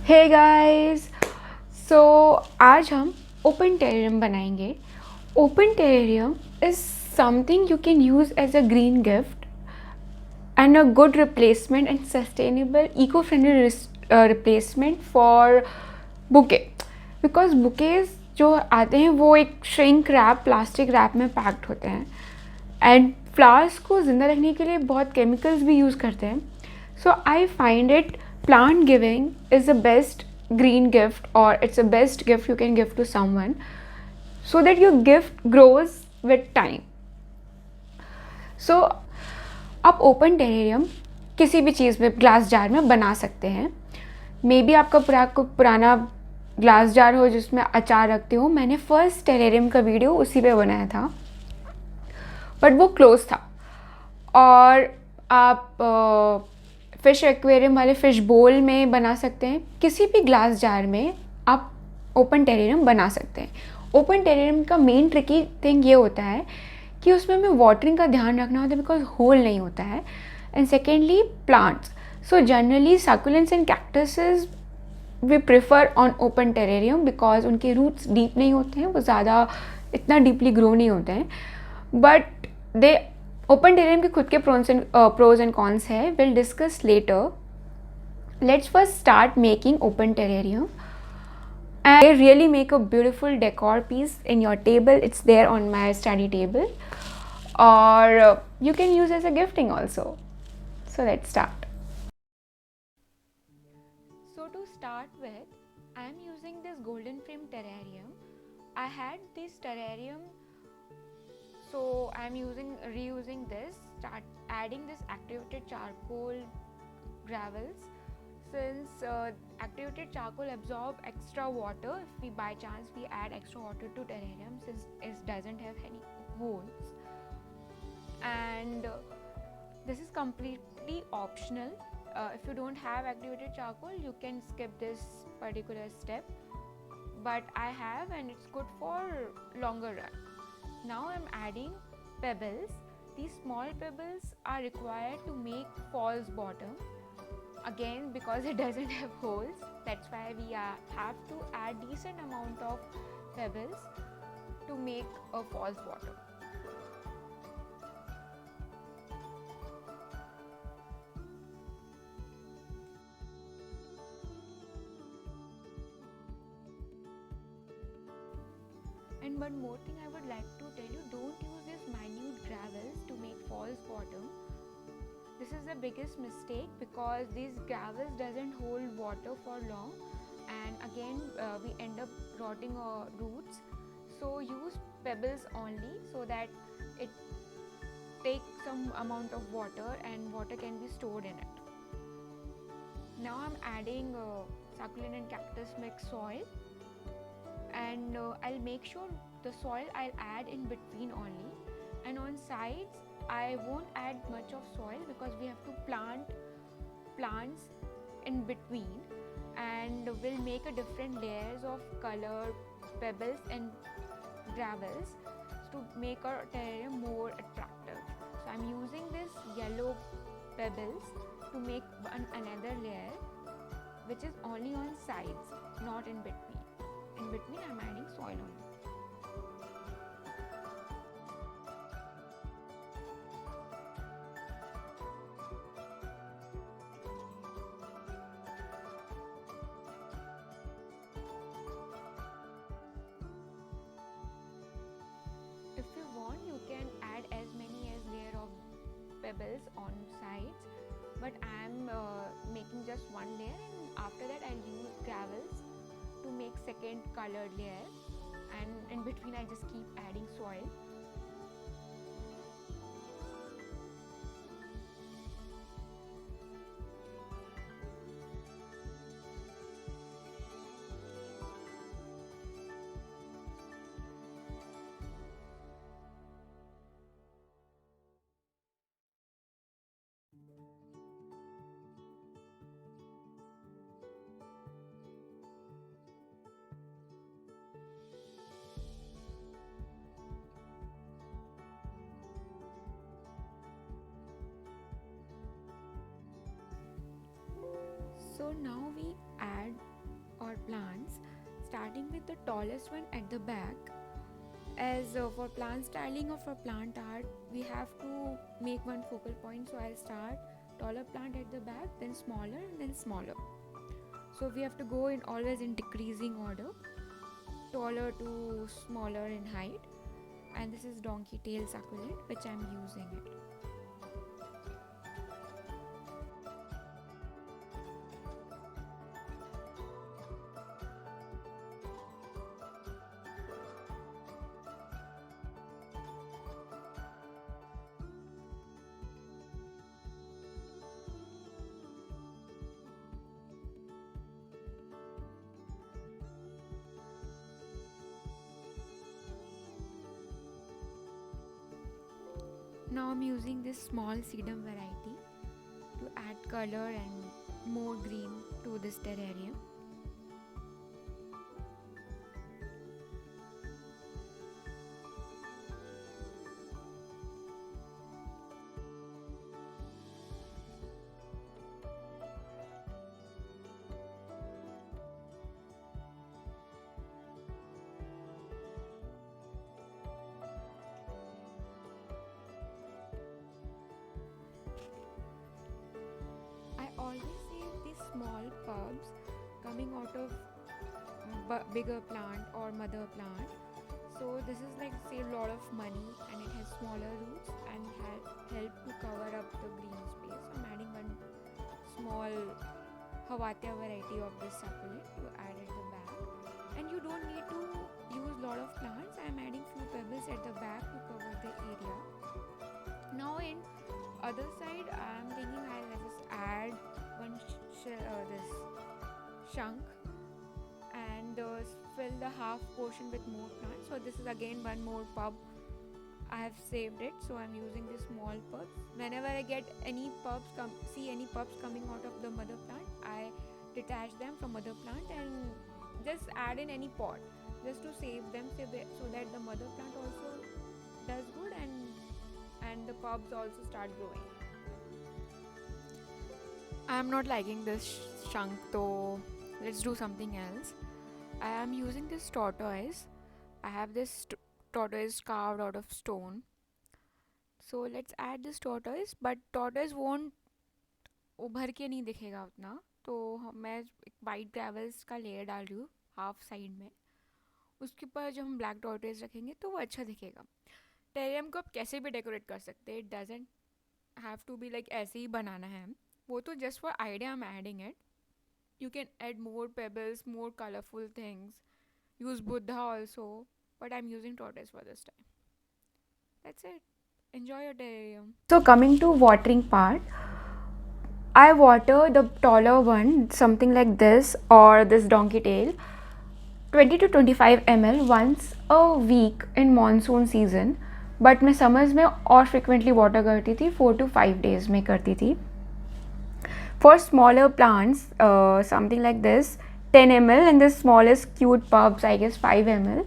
Hey guys, so आज हम open terrarium बनाएंगे. Open terrarium is something you can use as a green gift and a good replacement and sustainable eco-friendly replacement for bouquet. Because bouquets जो आते हैं वो एक shrink rap, plastic wrap में packed होते हैं एंड फ्लावर्स को ज़िंदा रखने के लिए बहुत केमिकल्स भी यूज़ करते हैं. So I find it plant giving is the best green gift, or it's the best gift you can give to someone so that your gift grows with time. So आप open terrarium किसी भी चीज़ में, glass jar में बना सकते हैं. May be आपका पुराना ग्लास जार हो जिसमें अचार रखते हो. मैंने फर्स्ट टेरेरियम का वीडियो उसी पे बनाया था, बट वो क्लोज था. और आप फ़िश एक्वेरियम वाले फ़िश बोल में बना सकते हैं. किसी भी ग्लास जार में आप ओपन टेरेरियम बना सकते हैं. ओपन टेरेरियम का मेन ट्रिकी थिंग ये होता है कि उसमें हमें वाटरिंग का ध्यान रखना होता है बिकॉज होल नहीं होता है. And secondly plants. So generally succulents and cactuses we prefer on open terrarium because उनके रूट्स डीप नहीं होते हैं, वो ज़्यादा इतना डीपली ग्रो नहीं होते हैं. बट दे ओपन टेरेरियम के खुद के प्रोज एंड कॉन्स है, will discuss later. Let's first start making open terrarium. And they really make a beautiful decor piece in your table. It's there on my study table, or you can use as a gifting also. So let's start. So to start with, I am using this golden frame terrarium. I had this terrarium, so I am reusing this. Start adding this activated charcoal gravels. Since activated charcoal absorb extra water, if we by chance we add extra water to terrarium, since it doesn't have any holes, and this is completely optional. If you don't have activated charcoal, you can skip this particular step, but I have, and it's good for longer run. Now I'm adding pebbles. These small pebbles are required to make false bottom. Again, because it doesn't have holes, that's why we have to add decent amount of pebbles to make a false bottom. And one more thing I would like to tell you, don't use these minute gravels to make false bottom. This is the biggest mistake because these gravels doesn't hold water for long, and again we end up rotting our roots. So use pebbles only so that it takes some amount of water and water can be stored in it. Now I'm adding succulent and cactus mix soil, and I'll make sure the soil I'll add in between only, and on sides I won't add much of soil because we have to plant plants in between, and we'll make a different layers of color pebbles and gravels to make our terrarium more attractive. So I'm using this yellow pebbles to make another layer which is only on sides, not in between. In between I'm adding soil only. If you want, you can add as many as layer of pebbles on sides, but I am making just one layer, and after that I'll use gravels to make second colored layer, and in between I just keep adding soil. So now we add our plants, starting with the tallest one at the back. As for plant styling or for plant art, we have to make one focal point. So I'll start taller plant at the back, then smaller, and then smaller. So we have to go in always in decreasing order, taller to smaller in height. And this is donkey tail succulent, which I'm using it. Now I'm using this small sedum variety to add color and more green to this terrarium. Always save these small bulbs coming out of bigger plant or mother plant. So this is like save a lot of money, and it has smaller roots and help to cover up the green space. I'm adding one small Havatia variety of this succulent to add at the back, and you don't need to use a lot of plants. I'm adding few pebbles at the back to cover the area. Now in other side, I'm thinking I'll just add one this chunk and fill the half portion with more plants. So this is again one more pub. I have saved it, so I'm using this small pubs. Whenever I get any pubs see any pubs coming out of the mother plant, I detach them from mother plant and just add in any pot just to save them, so that the mother plant also does good and the pubs also start growing. I'm not liking this chunk, so let's do something else. I am using this tortoise. I have this tortoise carved out of stone. So let's add this tortoise, but tortoise won't उभर के नहीं दिखेगा उतना, तो मैं एक white gravels का layer डाल रही हूँ हाफ साइड में. उसके ऊपर जब हम ब्लैक टॉर्टोइज रखेंगे तो वो अच्छा दिखेगा. टेरियम को आप कैसे भी डेकोरेट कर सकते हैं. It doesn't have to be like ऐसे ही बनाना है. वो तो just for idea I am adding it. You can add more pebbles, more colourful things, use Buddha also, but I am using tortoise for this time. That's it. Enjoy your terrarium. So coming to watering part, I water the taller one, something like this or this donkey tail, 20 to 25 ml once a week in monsoon season. But मैं summers में और frequently water करती थी, 4 to 5 days में करती थी. For smaller plants something like this 10 ml and the smallest cute bulbs I guess 5 ml.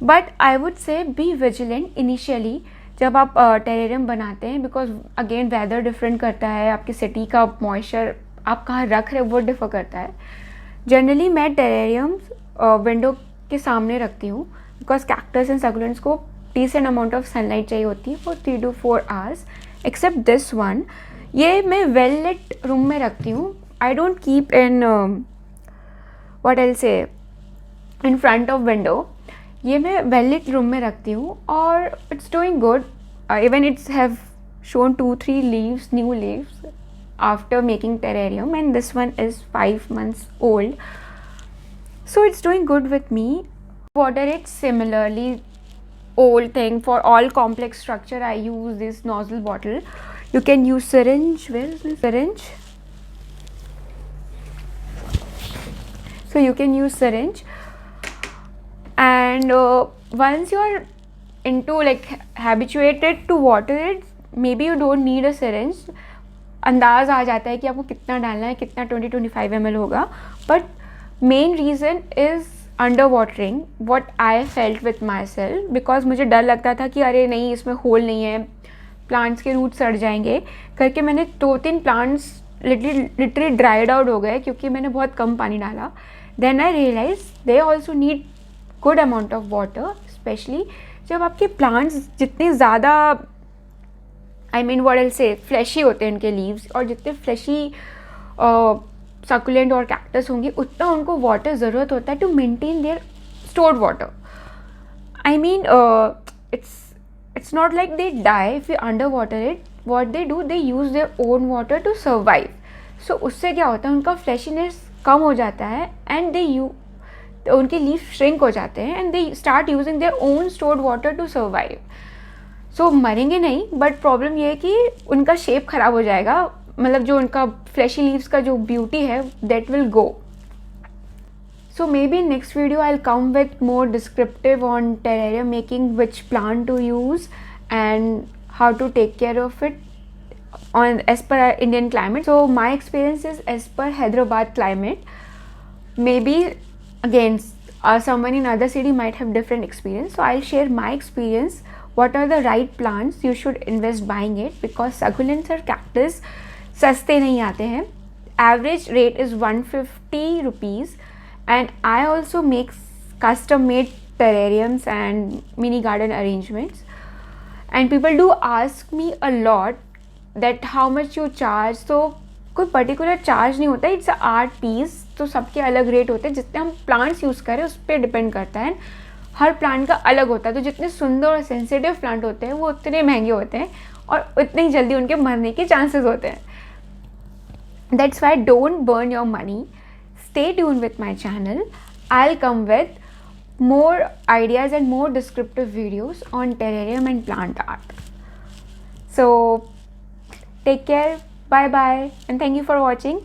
But I would say be vigilant initially जब आप टेरेरियम बनाते हैं, बिकॉज अगेन वेदर डिफरेंट करता है, आपकी सिटी का मॉइस्चर आप कहाँ रख रहे हो वो डिफर करता है. जनरली मैं टेरेरियम्स विंडो के सामने रखती हूँ, बिकॉज कैक्टस एंड सकुलेंट्स को डिसेंट अमाउंट ऑफ सनलाइट चाहिए होती है for 3 to 4 hours. Except this one, ये मैं वेल लिट रूम में रखती हूँ. I don't keep in what I will say in front of window. ये मैं वेल लिट रूम में रखती हूँ और it's doing good. Even it's have shown 2-3 leaves, new leaves after making terrarium, and this one is 5 months old. So it's doing good with me. Water it similarly, old thing. For all complex structure I use this nozzle bottle. You can use syringe. Where is this syringe? So you can use syringe, and once you're into like habituated to water it, maybe you don't need a syringe. अंदाज आ जाता है कि आपको कितना डालना है, कितना 20-25 ml होगा. But main reason is under watering, what I felt with my self, because मुझे डर लगता था कि अरे नहीं इसमें होल नहीं है, प्लांट्स के रूट सड़ जाएंगे करके मैंने 2-3 प्लांट्स लिटरली ड्राइड आउट हो गए क्योंकि मैंने बहुत कम पानी डाला. Then I realise they also need good amount of water, especially जब आपके प्लांट्स जितने ज़्यादा I mean what will say flashy होते हैं उनके लीव्स, और जितने फ्लैशी सकुलेंट और कैक्टस होंगे उतना उनको वाटर ज़रूरत होता है to maintain their stored water. I mean it's not like they die if you underwater it. What they do, they use their own water to survive. So उससे क्या होता है, उनका fleshiness कम हो जाता है and उनके leaf shrink हो जाते हैं and they start using their own stored water to survive. So मरेंगे नहीं, but problem ये है कि उनका shape ख़राब हो जाएगा, मतलब जो उनका fleshy leaves का जो beauty है that will go. So maybe in next video I'll come with more descriptive on terrarium making, which plant to use and how to take care of it on as per our Indian climate. So my experience is as per Hyderabad climate. Maybe again someone in other city might have different experience. So I'll share my experience. What are the right plants you should invest buying it, because succulents or cactus सस्ते नहीं आते हैं. Average rate is 150 rupees. And I also make custom made terrariums and mini garden arrangements, and people do ask me a lot that how much you charge. So कोई particular charge नहीं होता, it's art piece. तो सबके अलग rate होते हैं, जितने हम प्लांट्स यूज़ करें उस पर डिपेंड करता है. हर प्लांट का अलग होता है, तो जितने सुंदर और सेंसिटिव प्लांट होते हैं वो उतने महंगे होते हैं और उतनी ही जल्दी उनके मरने के चांसेस होते हैं. That's why don't burn your money. Stay tuned with my channel. I'll come with more ideas and more descriptive videos on terrarium and plant art. So take care, bye bye, and thank you for watching.